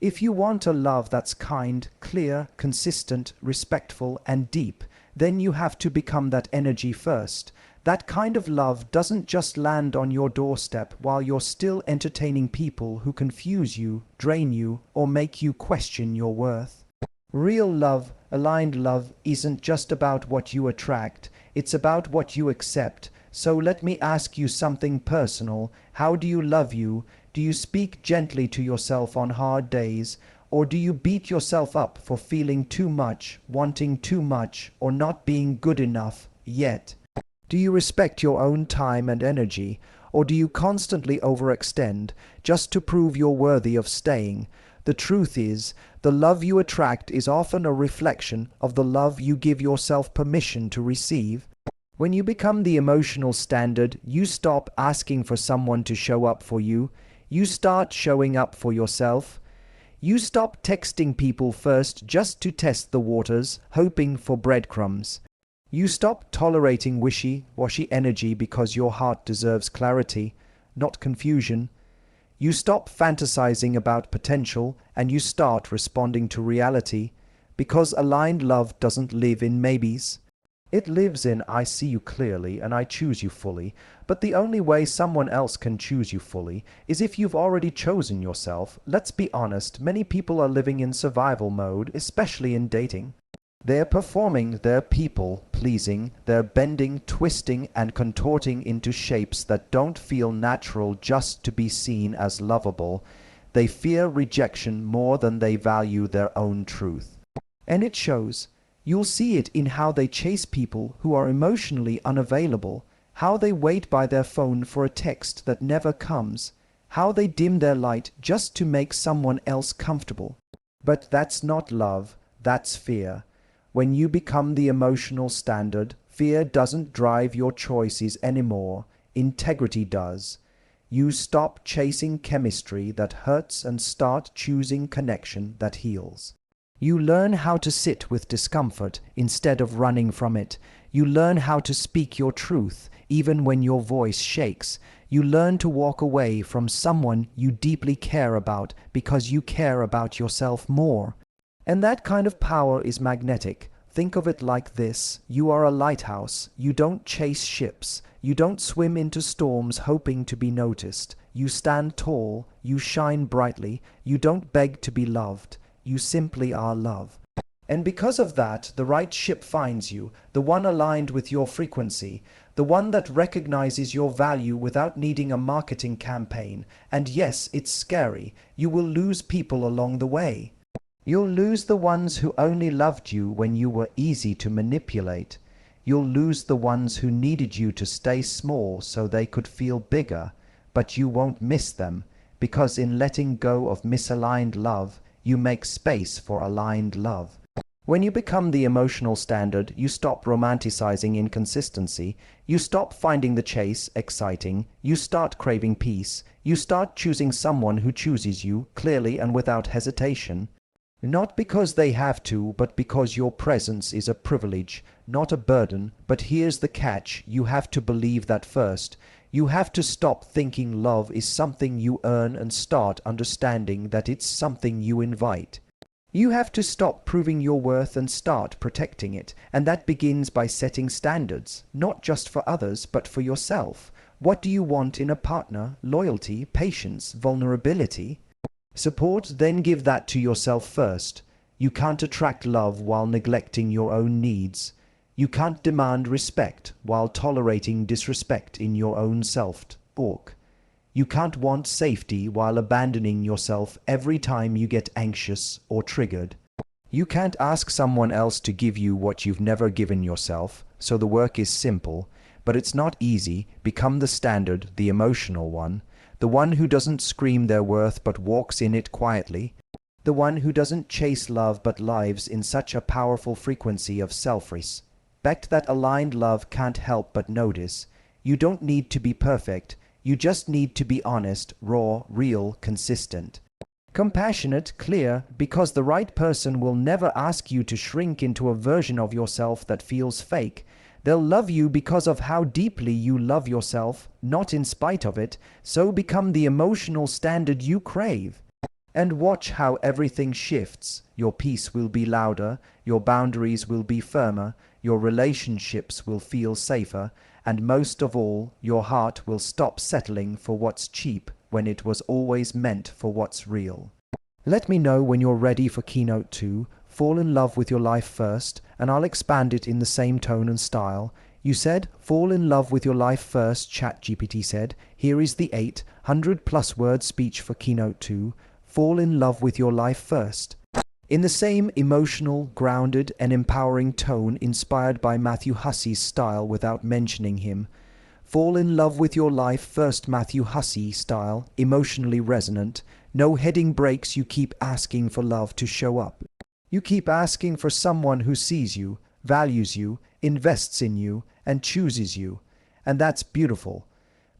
If you want a love that's kind, clear, consistent, respectful, and deep, then you have to become that energy first. That kind of love doesn't just land on your doorstep while you're still entertaining people who confuse you, drain you, or make you question your worth. Real love, aligned love, isn't just about what you attract, it's about what you accept. So let me ask you something personal. How do you love you? Do you speak gently to yourself on hard days? Or do you beat yourself up for feeling too much, wanting too much, or not being good enough yet? Do you respect your own time and energy, or do you constantly overextend just to prove you're worthy of staying? The truth is, the love you attract is often a reflection of the love you give yourself permission to receive. When you become the emotional standard, you stop asking for someone to show up for you. You start showing up for yourself. You stop texting people first just to test the waters, hoping for breadcrumbs. You stop tolerating wishy-washy energy because your heart deserves clarity, not confusion. You stop fantasizing about potential and you start responding to reality, because aligned love doesn't live in maybes. It lives in I see you clearly and I choose you fully, but the only way someone else can choose you fully is if you've already chosen yourself. Let's be honest, many people are living in survival mode, especially in dating. They're performing, they're people-pleasing, they're bending, twisting, and contorting into shapes that don't feel natural just to be seen as lovable. They fear rejection more than they value their own truth. And it shows. You'll see it in how they chase people who are emotionally unavailable, how they wait by their phone for a text that never comes, how they dim their light just to make someone else comfortable. But that's not love, that's fear. When you become the emotional standard, fear doesn't drive your choices anymore. Integrity does. You stop chasing chemistry that hurts and start choosing connection that heals. You learn how to sit with discomfort instead of running from it. You learn how to speak your truth even when your voice shakes. You learn to walk away from someone you deeply care about because you care about yourself more. And that kind of power is magnetic. Think of it like this. You are a lighthouse. You don't chase ships. You don't swim into storms hoping to be noticed. You stand tall. You shine brightly. You don't beg to be loved. You simply are love. And because of that, the right ship finds you, the one aligned with your frequency, the one that recognizes your value without needing a marketing campaign. And yes, it's scary. You will lose people along the way. You'll lose the ones who only loved you when you were easy to manipulate. You'll lose the ones who needed you to stay small so they could feel bigger. But you won't miss them, because in letting go of misaligned love, you make space for aligned love. When you become the emotional standard, you stop romanticizing inconsistency. You stop finding the chase exciting. You start craving peace. You start choosing someone who chooses you clearly and without hesitation. Not because they have to, but because your presence is a privilege, not a burden. But here's the catch. You have to believe that first. You have to stop thinking love is something you earn and start understanding that it's something you invite. You have to stop proving your worth and start protecting it. And that begins by setting standards, not just for others, but for yourself. What do you want in a partner? Loyalty, patience, vulnerability? Support, then give that to yourself first. You can't attract love while neglecting your own needs. You can't demand respect while tolerating disrespect in your own self-talk. You can't want safety while abandoning yourself every time you get anxious or triggered. You can't ask someone else to give you what you've never given yourself, so the work is simple, but it's not easy. Become the standard, the emotional one. The one who doesn't scream their worth but walks in it quietly. The one who doesn't chase love but lives in such a powerful frequency of self-respect that aligned love can't help but notice. You don't need to be perfect. You just need to be honest, raw, real, consistent. Compassionate, clear, because the right person will never ask you to shrink into a version of yourself that feels fake. They'll love you because of how deeply you love yourself, not in spite of it. So become the emotional standard you crave. And watch how everything shifts. Your peace will be louder, your boundaries will be firmer, your relationships will feel safer, and most of all, your heart will stop settling for what's cheap when it was always meant for what's real. Let me know when you're ready for Keynote 2. Fall in love with your life first, and I'll expand it in the same tone and style. You said, fall in love with your life first, ChatGPT said. Here is the 800+ word speech for Keynote 2. Fall in love with your life first. In the same emotional, grounded, and empowering tone inspired by Matthew Hussey's style without mentioning him. Fall in love with your life first, Matthew Hussey style, emotionally resonant. No heading breaks, you keep asking for love to show up. You keep asking for someone who sees you, values you, invests in you, and chooses you. And that's beautiful.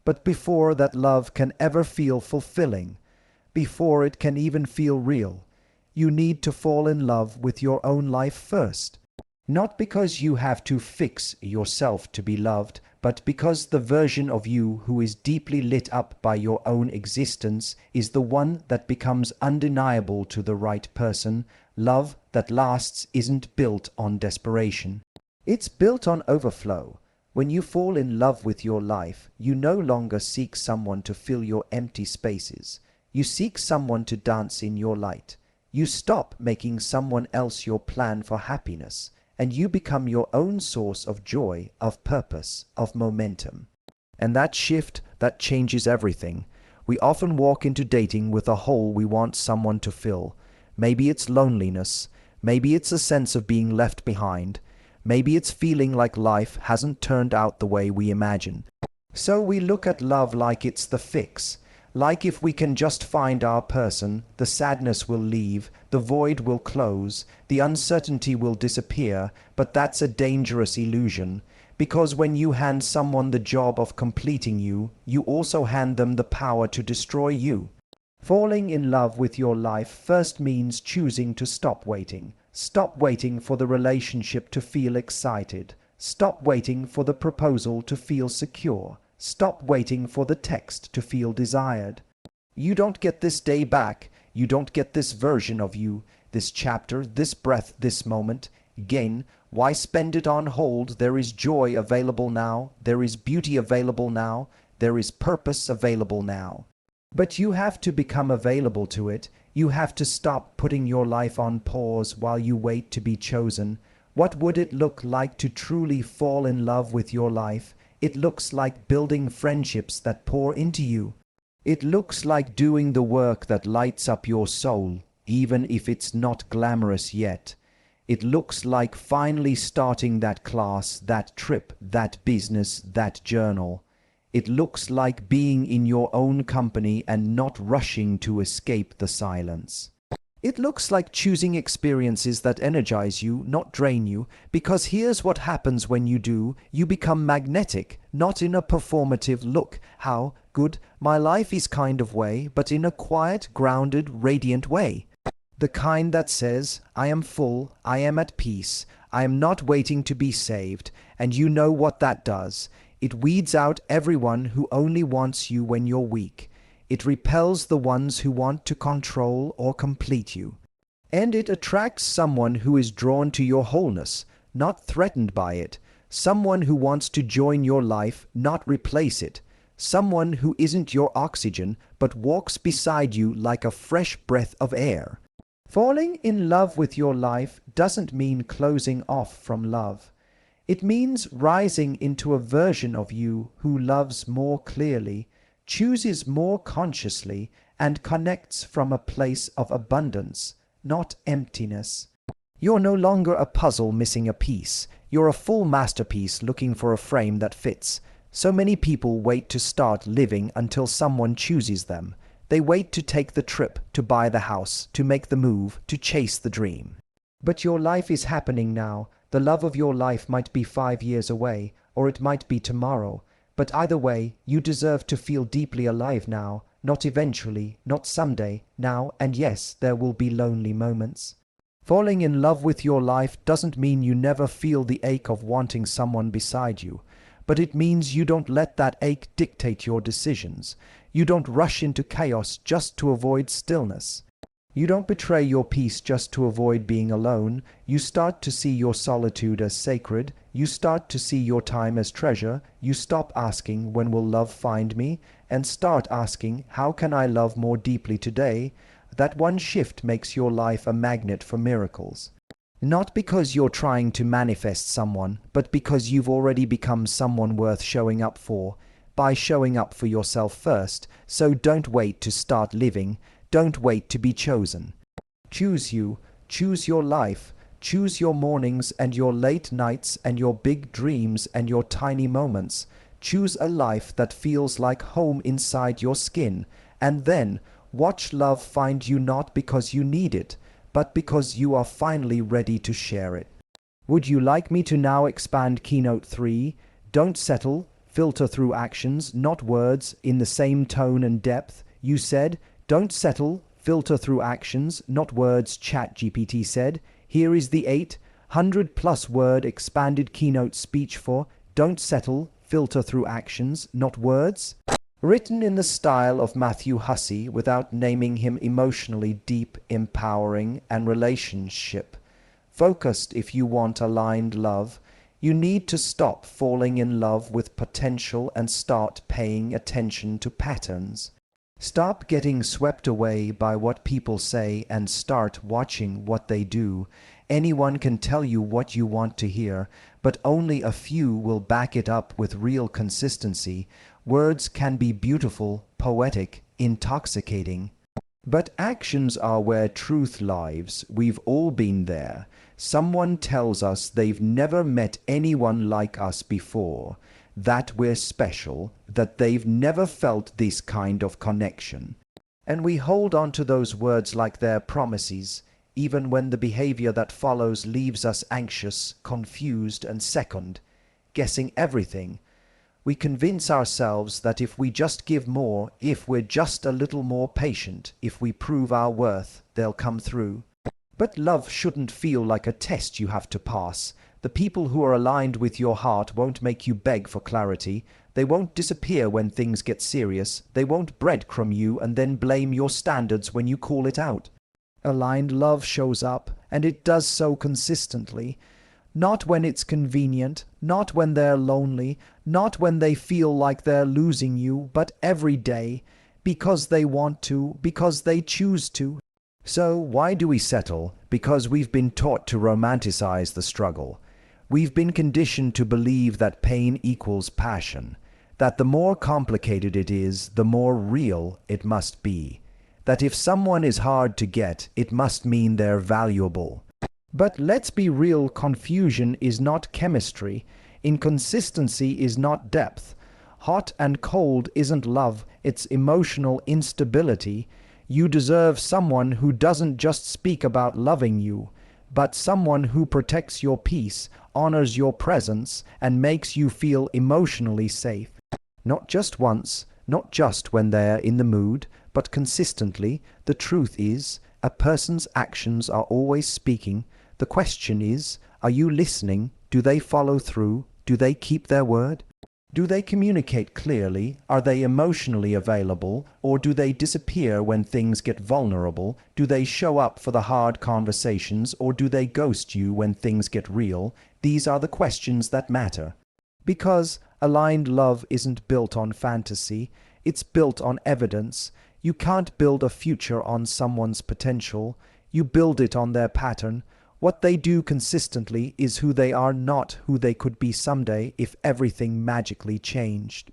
But before that love can ever feel fulfilling, before it can even feel real, you need to fall in love with your own life first. Not because you have to fix yourself to be loved, but because the version of you who is deeply lit up by your own existence is the one that becomes undeniable to the right person. Love that lasts isn't built on desperation. It's built on overflow. When you fall in love with your life, you no longer seek someone to fill your empty spaces. You seek someone to dance in your light. You stop making someone else your plan for happiness, and you become your own source of joy, of purpose, of momentum. And that shift, that changes everything. We often walk into dating with a hole we want someone to fill. Maybe it's loneliness. Maybe it's a sense of being left behind. Maybe it's feeling like life hasn't turned out the way we imagine. So we look at love like it's the fix. Like if we can just find our person, the sadness will leave, the void will close, the uncertainty will disappear. But that's a dangerous illusion, because when you hand someone the job of completing you, you also hand them the power to destroy you. Falling in love with your life first means choosing to stop waiting. Stop waiting for the relationship to feel excited. Stop waiting for the proposal to feel secure. Stop waiting for the text to feel desired. You don't get this day back. You don't get this version of you, this chapter, this breath, this moment. Again, why spend it on hold? There is joy available now. There is beauty available now. There is purpose available now. But you have to become available to it. You have to stop putting your life on pause while you wait to be chosen. What would it look like to truly fall in love with your life? It looks like building friendships that pour into you. It looks like doing the work that lights up your soul, even if it's not glamorous yet. It looks like finally starting that class, that trip, that business, that journal. It looks like being in your own company and not rushing to escape the silence. It looks like choosing experiences that energize you, not drain you, because here's what happens when you do. You become magnetic, not in a performative look, how good my life is kind of way, but in a quiet, grounded, radiant way. The kind that says, I am full, I am at peace, I am not waiting to be saved, and you know what that does. It weeds out everyone who only wants you when you're weak. It repels the ones who want to control or complete you. And it attracts someone who is drawn to your wholeness, not threatened by it. Someone who wants to join your life, not replace it. Someone who isn't your oxygen, but walks beside you like a fresh breath of air. Falling in love with your life doesn't mean closing off from love. It means rising into a version of you who loves more clearly, chooses more consciously, and connects from a place of abundance, not emptiness. You're no longer a puzzle missing a piece. You're a full masterpiece looking for a frame that fits. So many people wait to start living until someone chooses them. They wait to take the trip, to buy the house, to make the move, to chase the dream. But your life is happening now. The love of your life might be 5 years away, or it might be tomorrow. But either way, you deserve to feel deeply alive now, not eventually, not someday, now, and yes, there will be lonely moments. Falling in love with your life doesn't mean you never feel the ache of wanting someone beside you, but it means you don't let that ache dictate your decisions. You don't rush into chaos just to avoid stillness. You don't betray your peace just to avoid being alone. You start to see your solitude as sacred. You start to see your time as treasure. You stop asking, when will love find me? And start asking, how can I love more deeply today? That one shift makes your life a magnet for miracles. Not because you're trying to manifest someone, but because you've already become someone worth showing up for, by showing up for yourself first. So don't wait to start living. Don't wait to be chosen. Choose you, choose your life, choose your mornings and your late nights and your big dreams and your tiny moments. Choose a life that feels like home inside your skin, and then watch love find you, not because you need it, but because you are finally ready to share it. Would you like me to now expand Keynote 3? Don't settle, filter through actions, not words, in the same tone and depth. You said, don't settle, filter through actions, not words, ChatGPT said. Here is the 800+ word expanded keynote speech for Don't Settle, Filter Through Actions, Not Words. Written in the style of Matthew Hussey without naming him, emotionally deep, empowering, and relationship. Focused if you want aligned love. You need to stop falling in love with potential and start paying attention to patterns. Stop getting swept away by what people say and start watching what they do. Anyone can tell you what you want to hear, but only a few will back it up with real consistency. Words can be beautiful, poetic, intoxicating, but actions are where truth lives. We've all been there. Someone tells us they've never met anyone like us before, that we're special, that they've never felt this kind of connection. And we hold on to those words like they're promises, even when the behavior that follows leaves us anxious, confused, and second, guessing everything. We convince ourselves that if we just give more, if we're just a little more patient, if we prove our worth, they'll come through. But love shouldn't feel like a test you have to pass. The people who are aligned with your heart won't make you beg for clarity. They won't disappear when things get serious. They won't breadcrumb you and then blame your standards when you call it out. Aligned love shows up, and it does so consistently. Not when it's convenient, not when they're lonely, not when they feel like they're losing you, but every day, because they want to, because they choose to. So why do we settle? Because we've been taught to romanticize the struggle. We've been conditioned to believe that pain equals passion, that the more complicated it is, the more real it must be, that if someone is hard to get, it must mean they're valuable. But let's be real, confusion is not chemistry, inconsistency is not depth, hot and cold isn't love, it's emotional instability. You deserve someone who doesn't just speak about loving you, but someone who protects your peace, honors your presence, and makes you feel emotionally safe. Not just once, not just when they're in the mood, but consistently. The truth is, a person's actions are always speaking. The question is, are you listening? Do they follow through? Do they keep their word? Do they communicate clearly? Are they emotionally available? Or do they disappear when things get vulnerable? Do they show up for the hard conversations? Or do they ghost you when things get real? These are the questions that matter. Because aligned love isn't built on fantasy, it's built on evidence. You can't build a future on someone's potential. You build it on their pattern. What they do consistently is who they are, not who they could be someday if everything magically changed.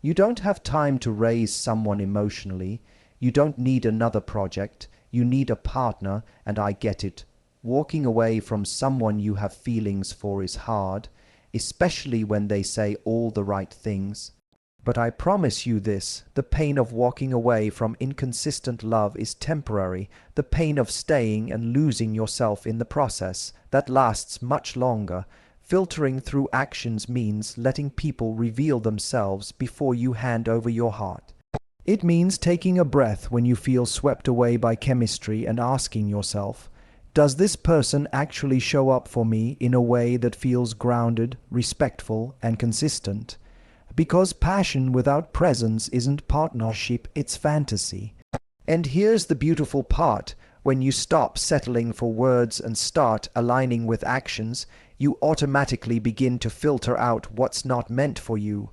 You don't have time to raise someone emotionally. You don't need another project. You need a partner, and I get it. Walking away from someone you have feelings for is hard, especially when they say all the right things. But I promise you this, the pain of walking away from inconsistent love is temporary. The pain of staying and losing yourself in the process, that lasts much longer. Filtering through actions means letting people reveal themselves before you hand over your heart. It means taking a breath when you feel swept away by chemistry and asking yourself, does this person actually show up for me in a way that feels grounded, respectful, and consistent? Because passion without presence isn't partnership, it's fantasy. And here's the beautiful part. When you stop settling for words and start aligning with actions, you automatically begin to filter out what's not meant for you.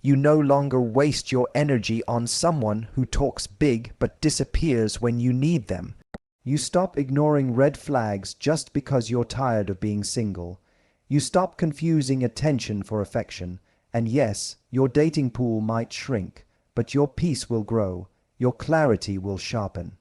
You no longer waste your energy on someone who talks big but disappears when you need them. You stop ignoring red flags just because you're tired of being single. You stop confusing attention for affection. And yes, your dating pool might shrink, but your peace will grow, your clarity will sharpen.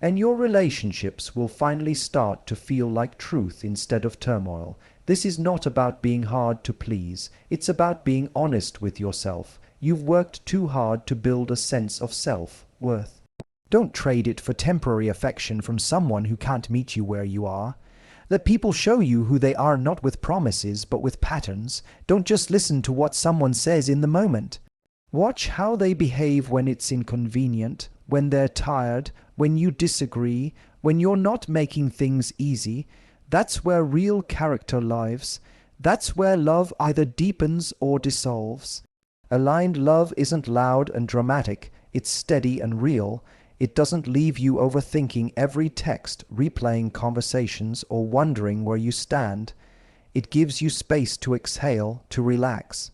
And your relationships will finally start to feel like truth instead of turmoil. This is not about being hard to please. It's about being honest with yourself. You've worked too hard to build a sense of self-worth. Don't trade it for temporary affection from someone who can't meet you where you are. Let people show you who they are, not with promises, but with patterns. Don't just listen to what someone says in the moment. Watch how they behave when it's inconvenient, when they're tired, when you disagree, when you're not making things easy. That's where real character lives. That's where love either deepens or dissolves. Aligned love isn't loud and dramatic, it's steady and real. It doesn't leave you overthinking every text, replaying conversations, or wondering where you stand. It gives you space to exhale, to relax.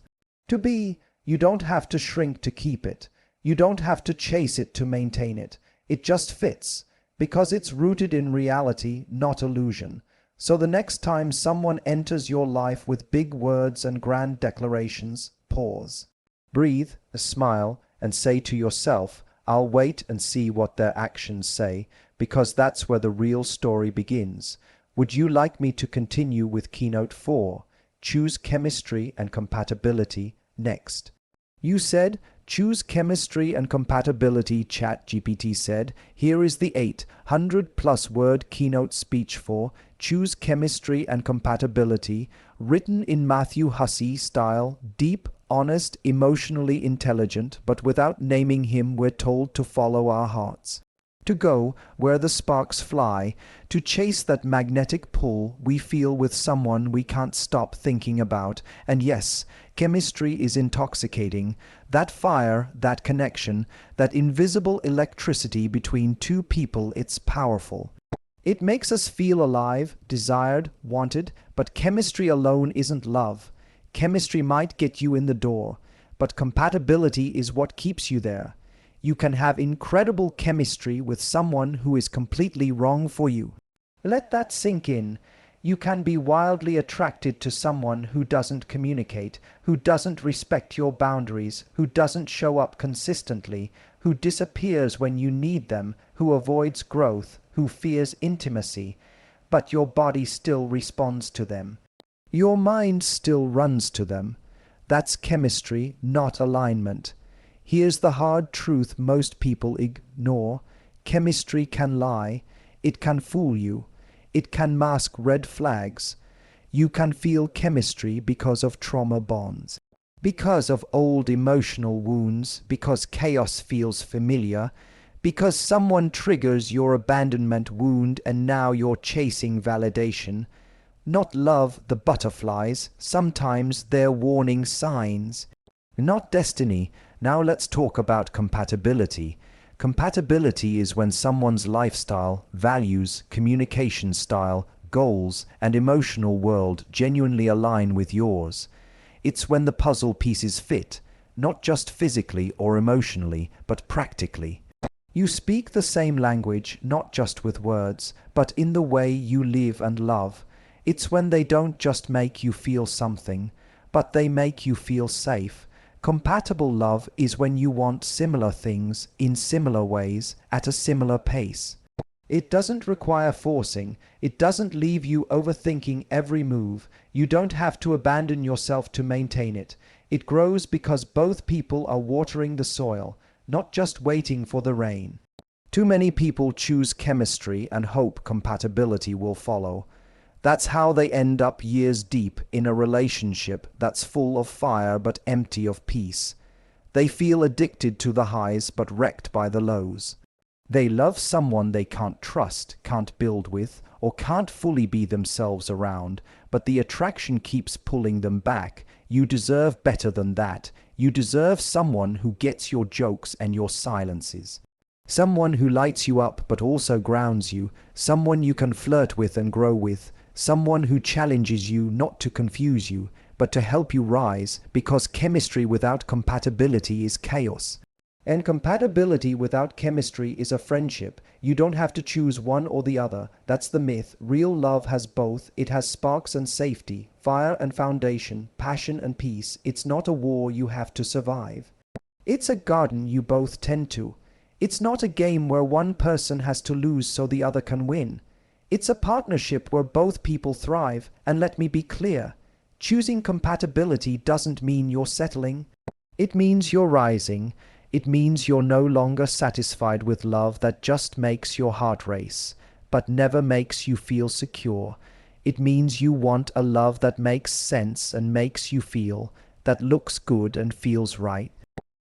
To be, you don't have to shrink to keep it. You don't have to chase it to maintain it. It just fits, because it's rooted in reality, not illusion. So the next time someone enters your life with big words and grand declarations, pause. Breathe, smile, and say to yourself, I'll wait and see what their actions say, because that's where the real story begins. Would you like me to continue with Keynote 4, Choose Chemistry and Compatibility, next? You said, choose chemistry and compatibility, ChatGPT said. Here is the 800+ word keynote speech for Choose Chemistry and Compatibility, written in Matthew Hussey style, deep, honest, emotionally intelligent, but without naming him. We're told to follow our hearts, to go where the sparks fly, to chase that magnetic pull we feel with someone we can't stop thinking about. And yes, chemistry is intoxicating. That fire, that connection, that invisible electricity between two people, it's powerful. It makes us feel alive, desired, wanted, but chemistry alone isn't love. Chemistry might get you in the door, but compatibility is what keeps you there. You can have incredible chemistry with someone who is completely wrong for you. Let that sink in. You can be wildly attracted to someone who doesn't communicate, who doesn't respect your boundaries, who doesn't show up consistently, who disappears when you need them, who avoids growth, who fears intimacy, but your body still responds to them. Your mind still runs to them. That's chemistry, not alignment. Here's the hard truth most people ignore. Chemistry can lie. It can fool you. It can mask red flags. You can feel chemistry because of trauma bonds, because of old emotional wounds, because chaos feels familiar, because someone triggers your abandonment wound and now you're chasing validation. Not love, the butterflies. Sometimes they're warning signs. Not destiny. Now let's talk about compatibility. Compatibility is when someone's lifestyle, values, communication style, goals, and emotional world genuinely align with yours. It's when the puzzle pieces fit, not just physically or emotionally, but practically. You speak the same language, not just with words, but in the way you live and love. It's when they don't just make you feel something, but they make you feel safe. Compatible love is when you want similar things in similar ways at a similar pace. It doesn't require forcing. It doesn't leave you overthinking every move. You don't have to abandon yourself to maintain it. It grows because both people are watering the soil, not just waiting for the rain. Too many people choose chemistry and hope compatibility will follow. That's how they end up years deep in a relationship that's full of fire but empty of peace. They feel addicted to the highs but wrecked by the lows. They love someone they can't trust, can't build with, or can't fully be themselves around, but the attraction keeps pulling them back. You deserve better than that. You deserve someone who gets your jokes and your silences. Someone who lights you up but also grounds you, someone you can flirt with and grow with, someone who challenges you not to confuse you, but to help you rise, because chemistry without compatibility is chaos. And compatibility without chemistry is a friendship. You don't have to choose one or the other. That's the myth. Real love has both. It has sparks and safety, fire and foundation, passion and peace. It's not a war you have to survive. It's a garden you both tend to. It's not a game where one person has to lose so the other can win. It's a partnership where both people thrive. And let me be clear, choosing compatibility doesn't mean you're settling. It means you're rising. It means you're no longer satisfied with love that just makes your heart race, but never makes you feel secure. It means you want a love that makes sense and makes you feel, that looks good and feels right.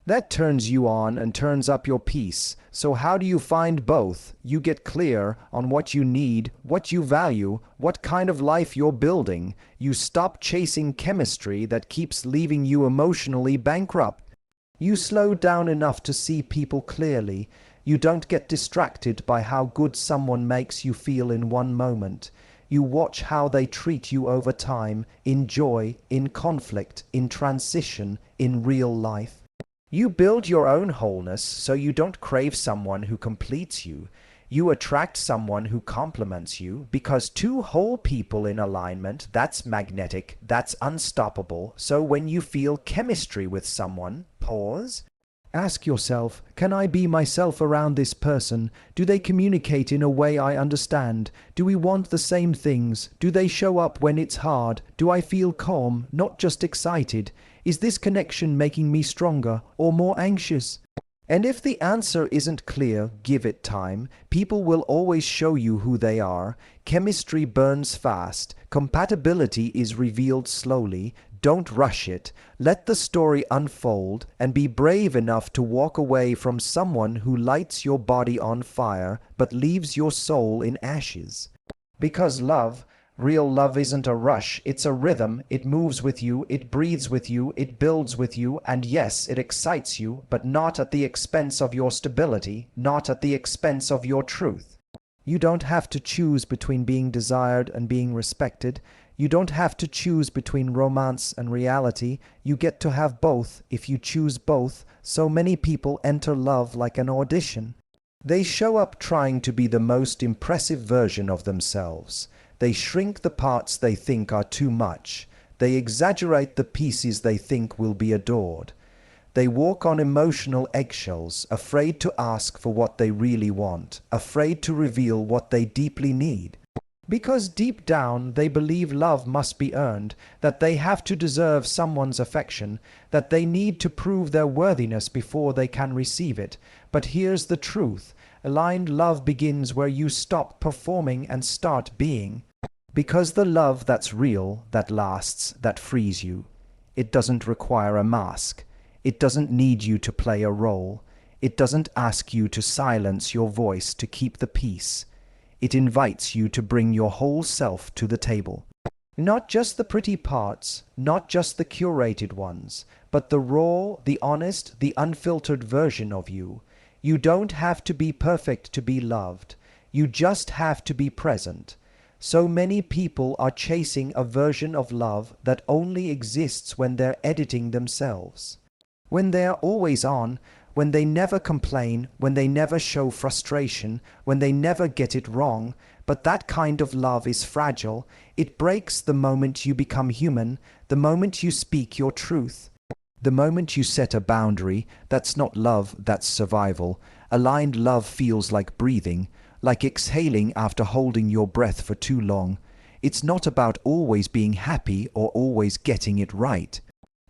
That turns you on and turns up your peace. So how do you find both? You get clear on what you need, what you value, what kind of life you're building. You stop chasing chemistry that keeps leaving you emotionally bankrupt. You slow down enough to see people clearly. You don't get distracted by how good someone makes you feel in one moment. You watch how they treat you over time, in joy, in conflict, in transition, in real life. You build your own wholeness so you don't crave someone who completes you. You attract someone who complements you, because two whole people in alignment, that's magnetic, that's unstoppable. So when you feel chemistry with someone, pause. Ask yourself, can I be myself around this person? Do they communicate in a way I understand? Do we want the same things? Do they show up when it's hard? Do I feel calm, not just excited? Is this connection making me stronger or more anxious? And if the answer isn't clear, give it time. People will always show you who they are. Chemistry burns fast. Compatibility is revealed slowly. Don't rush it. Let the story unfold and be brave enough to walk away from someone who lights your body on fire but leaves your soul in ashes. Because love, real love, isn't a rush, it's a rhythm. It moves with you, it breathes with you, it builds with you, and yes, it excites you, but not at the expense of your stability, not at the expense of your truth. You don't have to choose between being desired and being respected. You don't have to choose between romance and reality. You get to have both if you choose both. So many people enter love like an audition. They show up trying to be the most impressive version of themselves. They shrink the parts they think are too much. They exaggerate the pieces they think will be adored. They walk on emotional eggshells, afraid to ask for what they really want, afraid to reveal what they deeply need. Because deep down they believe love must be earned, that they have to deserve someone's affection, that they need to prove their worthiness before they can receive it. But here's the truth. Aligned love begins where you stop performing and start being. Because the love that's real, that lasts, that frees you, it doesn't require a mask. It doesn't need you to play a role. It doesn't ask you to silence your voice to keep the peace. It invites you to bring your whole self to the table. Not just the pretty parts, not just the curated ones, but the raw, the honest, the unfiltered version of you. You don't have to be perfect to be loved. You just have to be present. So many people are chasing a version of love that only exists when they're editing themselves. When they're always on, when they never complain, when they never show frustration, when they never get it wrong. But that kind of love is fragile. It breaks the moment you become human, the moment you speak your truth. The moment you set a boundary. That's not love, that's survival. Aligned love feels like breathing, like exhaling after holding your breath for too long. It's not about always being happy or always getting it right.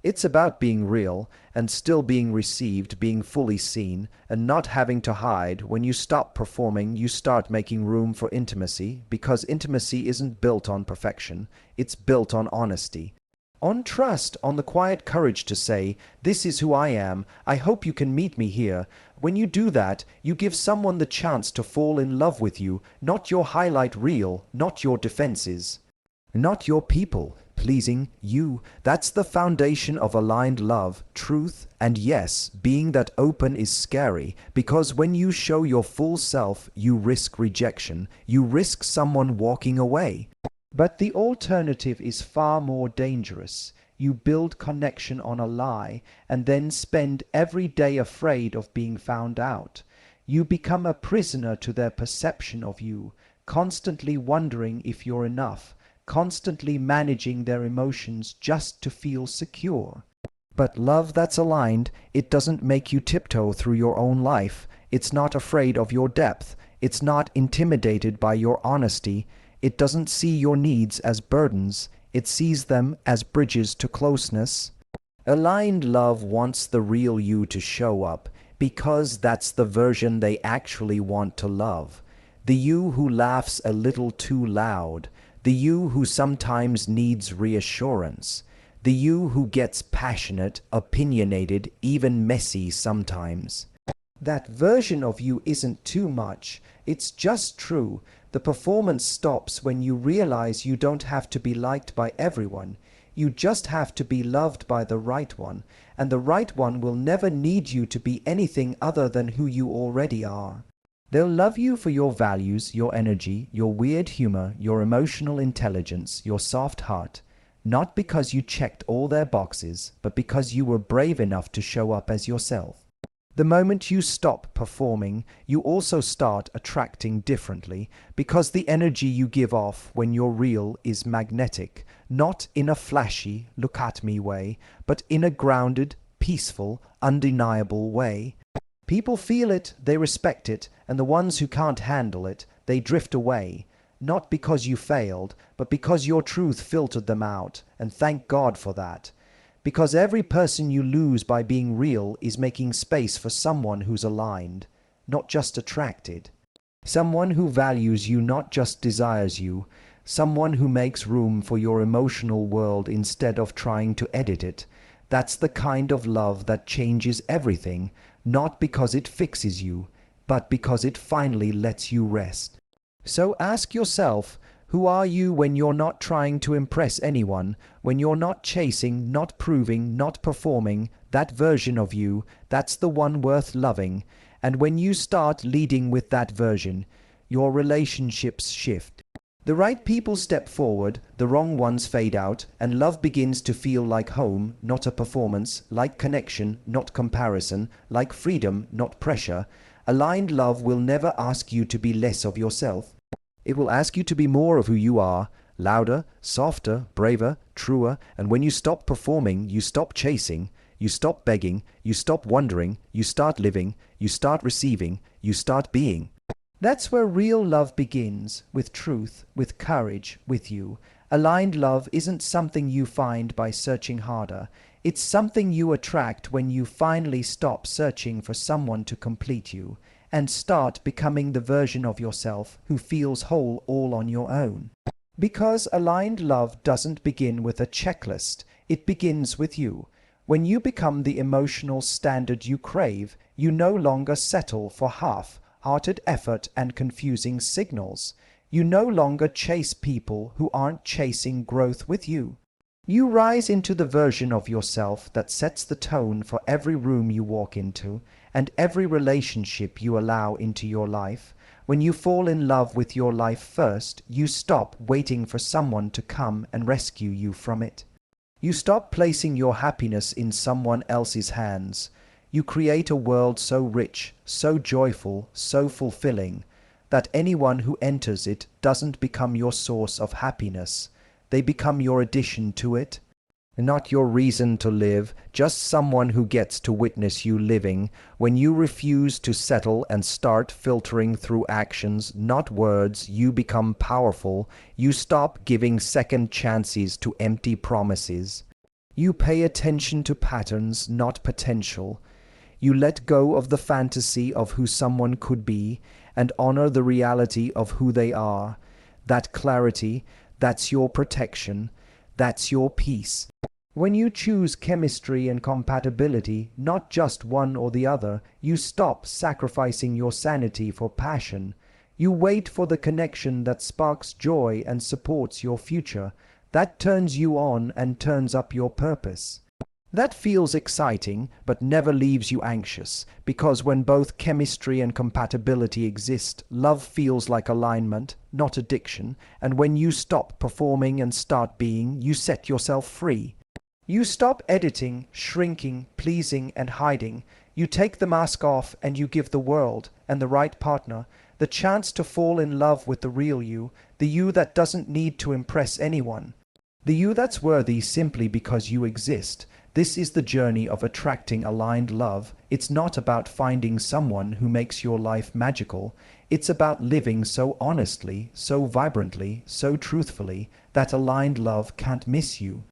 It's about being real and still being received, being fully seen, and not having to hide. When you stop performing, you start making room for intimacy, because intimacy isn't built on perfection, it's built on honesty. On trust, on the quiet courage to say, this is who I am, I hope you can meet me here. When you do that, you give someone the chance to fall in love with you, not your highlight reel, not your defenses, not your people. pleasing you. That's the foundation of aligned love, truth, and yes, being that open is scary, because when you show your full self, you risk rejection, you risk someone walking away. But the alternative is far more dangerous. You build connection on a lie and then spend every day afraid of being found out. You become a prisoner to their perception of you, constantly wondering if you're enough, constantly managing their emotions just to feel secure. But love that's aligned, it doesn't make you tiptoe through your own life. It's not afraid of your depth. It's not intimidated by your honesty. It doesn't see your needs as burdens. It sees them as bridges to closeness. Aligned love wants the real you to show up, because that's the version they actually want to love. The you who laughs a little too loud. The you who sometimes needs reassurance. The you who gets passionate, opinionated, even messy sometimes. That version of you isn't too much. It's just true. The performance stops when you realize you don't have to be liked by everyone. You just have to be loved by the right one, and the right one will never need you to be anything other than who you already are. They'll love you for your values, your energy, your weird humor, your emotional intelligence, your soft heart, not because you checked all their boxes, but because you were brave enough to show up as yourself. The moment you stop performing, you also start attracting differently, because the energy you give off when you're real is magnetic, not in a flashy, look at me way, but in a grounded, peaceful, undeniable way. People feel it, they respect it, and the ones who can't handle it, they drift away, not because you failed, but because your truth filtered them out, and thank God for that. Because every person you lose by being real is making space for someone who's aligned, not just attracted. Someone who values you, not just desires you. Someone who makes room for your emotional world instead of trying to edit it. That's the kind of love that changes everything, not because it fixes you, but because it finally lets you rest. So ask yourself, who are you when you're not trying to impress anyone, when you're not chasing, not proving, not performing? That version of you, that's the one worth loving. And when you start leading with that version, your relationships shift. The right people step forward, the wrong ones fade out, and love begins to feel like home, not a performance, like connection, not comparison, like freedom, not pressure. Aligned love will never ask you to be less of yourself. It will ask you to be more of who you are, louder, softer, braver, truer, and when you stop performing, you stop chasing, you stop begging, you stop wondering, you start living, you start receiving, you start being. That's where real love begins, with truth, with courage, with you. Aligned love isn't something you find by searching harder. It's something you attract when you finally stop searching for someone to complete you, and start becoming the version of yourself who feels whole all on your own. Because aligned love doesn't begin with a checklist, it begins with you. When you become the emotional standard you crave, you no longer settle for half-hearted effort and confusing signals. You no longer chase people who aren't chasing growth with you. You rise into the version of yourself that sets the tone for every room you walk into and every relationship you allow into your life. When you fall in love with your life first, you stop waiting for someone to come and rescue you from it. You stop placing your happiness in someone else's hands. You create a world so rich, so joyful, so fulfilling, that anyone who enters it doesn't become your source of happiness. They become your addition to it, not your reason to live, just someone who gets to witness you living. When you refuse to settle and start filtering through actions, not words, you become powerful. You stop giving second chances to empty promises. You pay attention to patterns, not potential. You let go of the fantasy of who someone could be and honor the reality of who they are. That clarity, that's your protection. That's your peace. When you choose chemistry and compatibility, not just one or the other, you stop sacrificing your sanity for passion. You wait for the connection that sparks joy and supports your future, That turns you on and turns up your purpose. That feels exciting, but never leaves you anxious, because when both chemistry and compatibility exist, love feels like alignment, not addiction, and when you stop performing and start being, you set yourself free. You stop editing, shrinking, pleasing, and hiding. You take the mask off and you give the world, and the right partner, the chance to fall in love with the real you, the you that doesn't need to impress anyone, the you that's worthy simply because you exist. This is the journey of attracting aligned love. It's not about finding someone who makes your life magical. It's about living so honestly, so vibrantly, so truthfully that aligned love can't miss you.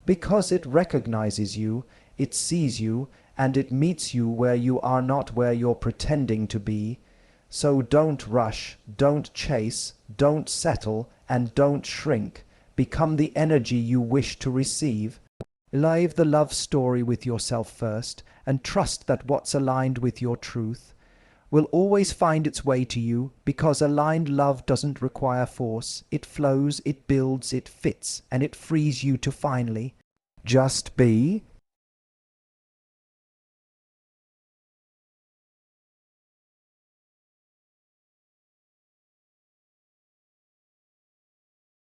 Because it recognizes you, it sees you, and it meets you where you are, not where you're pretending to be. So don't rush, don't chase, don't settle, and don't shrink. Become the energy you wish to receive. Live the love story with yourself first, and trust that what's aligned with your truth will always find its way to you, because aligned love doesn't require force. It flows, it builds, it fits, and it frees you to finally just be.